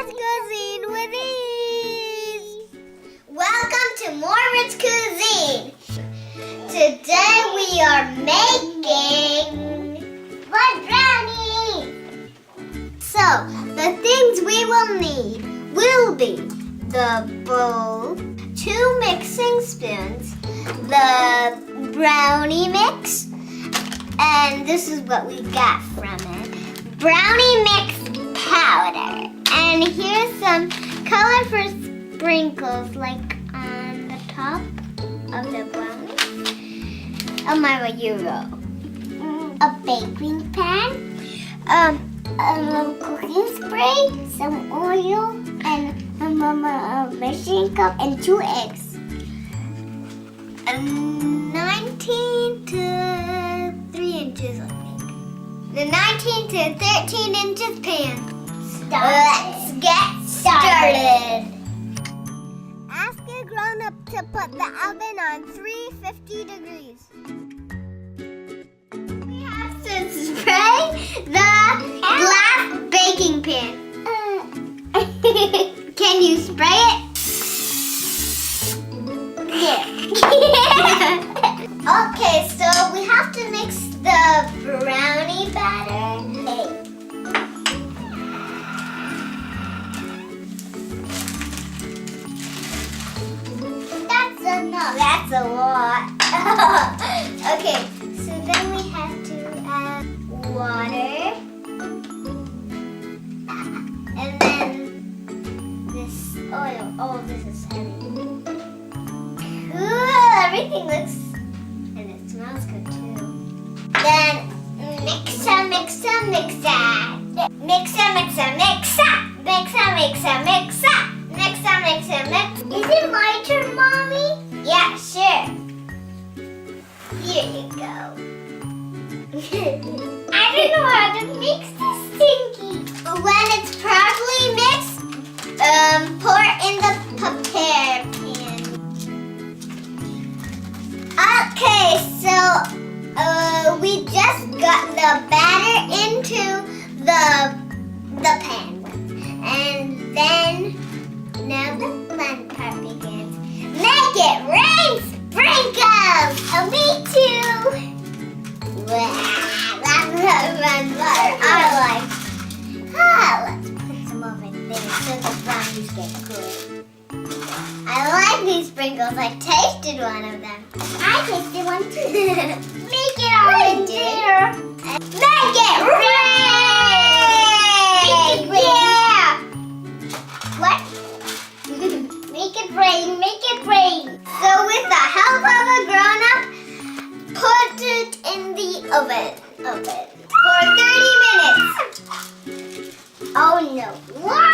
Let's cuisine with ease. Welcome to morEwish cuisine. Today we are making brownies. So the things we will need will be the bowl, 2 mixing spoons, the brownie mix, and this is what we got from it. Brownie mix powder. And here's some color for sprinkles, like on the top of the brownie. A euro. A baking pan. A cooking spray, some oil, and a measuring cup, and 2 eggs. 19 to 3 inches, I think. The 19 to 13 inches pan. Let's get started. Ask a grown-up to put the oven on 350 degrees. We have to spray the glass baking pan. Can you spray it? Yeah. Okay, so we have to mix the brownie batter. That's enough. That's a lot. Okay, so then we have to add water. And then this oil. Oh, this is heavy. Cool, everything looks, and it smells good too. Then mix. Is it my turn, Mommy? Yeah, sure. Here you go. I don't know how to mix this thingy. When it's properly mixed, pour it in the prepare pan. Okay, so we just got the batter into the pan. And then, now the fun part begins. Make it rain sprinkles! Oh, me too! Wow, that's a fun part. I like. Let's put some over there so the brownies get good. I like these sprinkles. I tasted one of them. I tasted one too. Make it all in there. Make it rain! Yeah! What? Make it rain. So with the help of a grown-up, put it in the oven for 30 minutes. Oh no. What?